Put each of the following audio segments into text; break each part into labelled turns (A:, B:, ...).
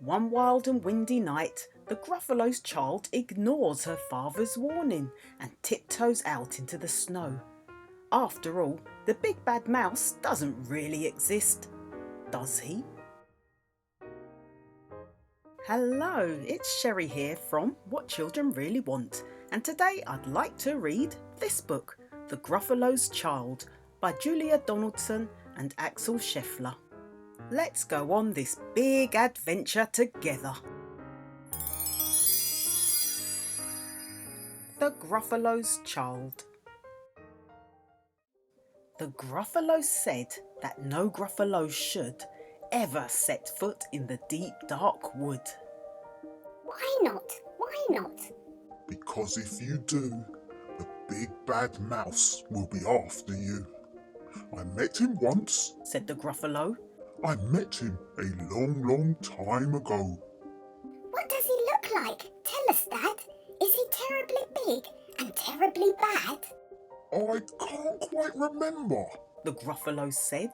A: One wild and windy night, the Gruffalo's child ignores her father's warning and tiptoes out into the snow. After all, the big bad mouse doesn't really exist, does he? Hello, it's Sherry here from What Children Really Want, and today I'd like to read this book, The Gruffalo's Child, by Julia Donaldson and Axel Scheffler. Let's go on this big adventure together. The Gruffalo's Child. The Gruffalo said that no Gruffalo should ever set foot in the deep dark wood.
B: Why not? Why not?
C: Because if you do, the big bad mouse will be after you. I met him once.
A: Said the Gruffalo.
C: I met him a long time ago.
B: What does he look like? Tell us, Dad. Is he terribly big and terribly bad?
C: I can't quite remember,
A: the Gruffalo said.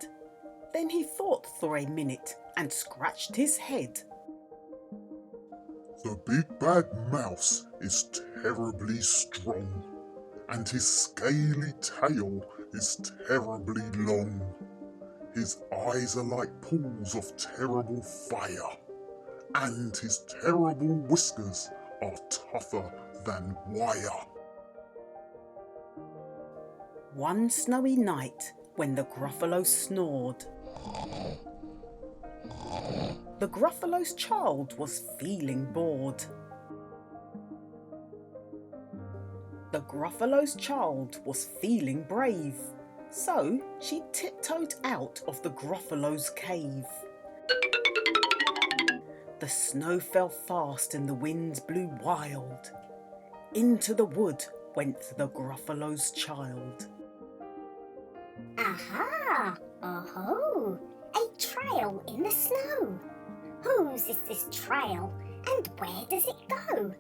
A: Then he thought for a minute and scratched his head.
C: The big bad mouse is terribly strong, and his scaly tail is terribly long. His eyes are like pools of terrible fire, and his terrible whiskers are tougher than wire.
A: One snowy night, when the Gruffalo snored, the Gruffalo's child was feeling bored. The Gruffalo's child was feeling brave, so she tiptoed out of the Gruffalo's cave. The snow fell fast and the wind blew wild. Into the wood went the Gruffalo's child.
B: Aha! Oh-ho! A trail in the snow. Whose is this trail and where does it go?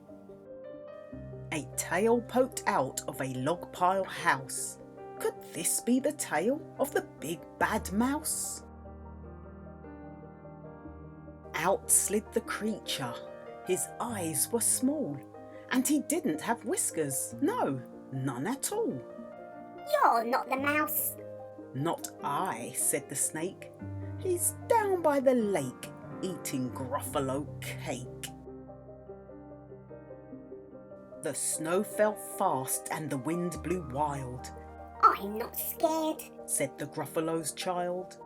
A: A tail poked out of a log pile house. Could this be the tail of the big bad mouse? Out slid the creature. His eyes were small, and he didn't have whiskers. No, none at all.
B: You're not the mouse.
A: Not I, said the snake. He's down by the lake, eating Gruffalo cake. The snow fell fast and the wind blew wild.
B: I'm not scared,
A: said the Gruffalo's child.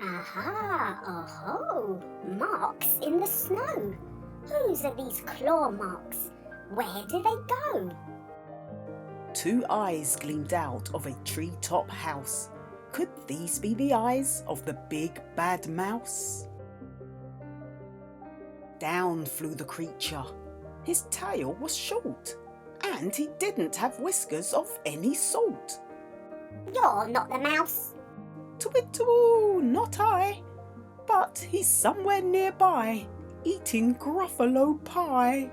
B: Aha! Oh-ho! Marks in the snow. Whose are these claw marks? Where do they go?
A: Two eyes gleamed out of a treetop house. Could these be the eyes of the big bad mouse? Down flew the creature. His tail was short, and he didn't have whiskers of any sort.
B: You're not the mouse.
A: Twit-twoo, not I, but he's somewhere nearby, eating Gruffalo pie.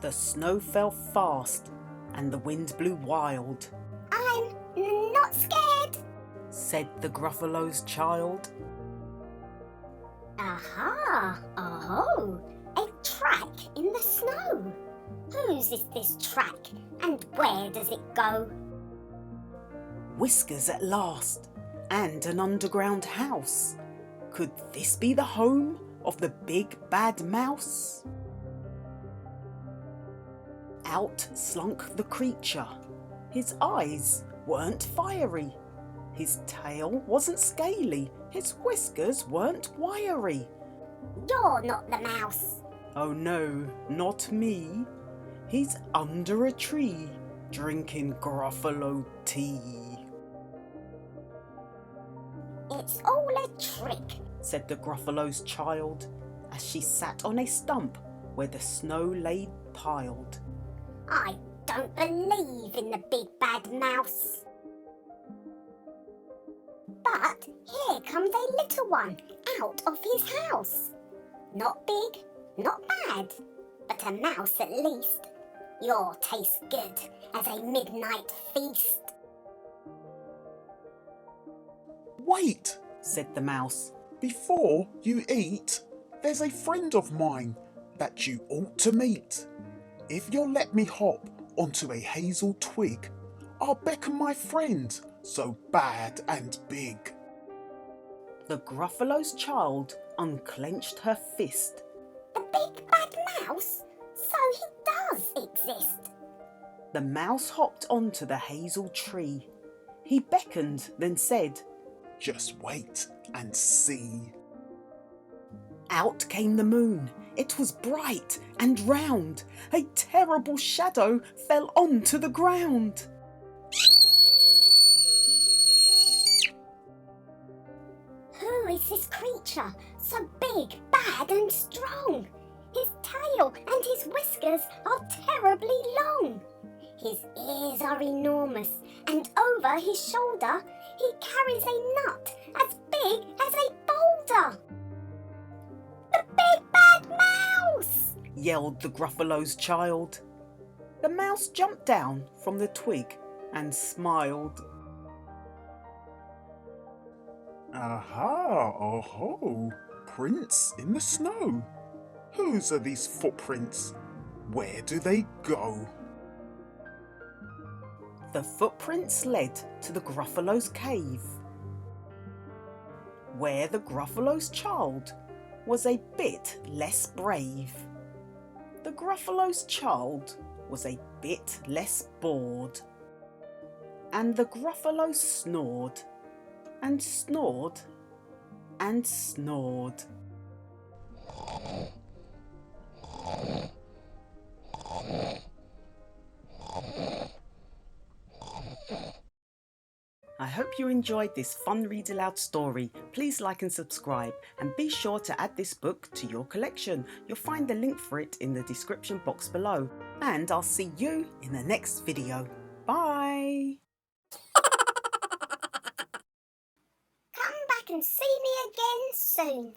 A: The snow fell fast, and the wind blew wild.
B: I'm not scared,
A: said the Gruffalo's child.
B: Aha! Oh-ho! A track in the snow. Whose is this track and where does it go?
A: Whiskers at last, and an underground house. Could this be the home of the big bad mouse? Out slunk the creature. His eyes weren't fiery. His tail wasn't scaly. His whiskers weren't wiry.
B: You're not the mouse.
A: Oh no, not me. He's under a tree, drinking Gruffalo tea.
B: It's all a trick,
A: said the Gruffalo's child, as she sat on a stump where the snow lay piled.
B: I don't believe in the big bad mouse. But here comes a little one out of his house. Not big, not bad, but a mouse at least. Your tastes good as a midnight feast.
A: Wait, said the mouse.
D: Before you eat, there's a friend of mine that you ought to meet. If you'll let me hop onto a hazel twig, I'll beckon my friend so bad and big.
A: The Gruffalo's child unclenched her fist.
B: The big bad mouse? So he does exist.
A: The mouse hopped onto the hazel tree. He beckoned, then said,
D: Just wait and see.
A: Out came the moon. It was bright and round. A terrible shadow fell onto the ground.
B: Who is this creature, so big, bad and strong? His tail and his whiskers are terribly long. His ears are enormous, and over his shoulder he carries a nut as big as a boulder. The big bad mouse!
A: Yelled the Gruffalo's child. The mouse jumped down from the twig and smiled.
D: Aha, oh-ho, prints in the snow. Whose are these footprints? Where do they go?
A: The footprints led to the Gruffalo's cave, where the Gruffalo's child was a bit less brave. The Gruffalo's child was a bit less bored. And the Gruffalo snored and snored and snored. I hope you enjoyed this fun read aloud story. Please like and subscribe, and be sure to add this book to your collection. You'll find the link for it in the description box below. And I'll see you in the next video. Bye!
B: Come back and see me again soon.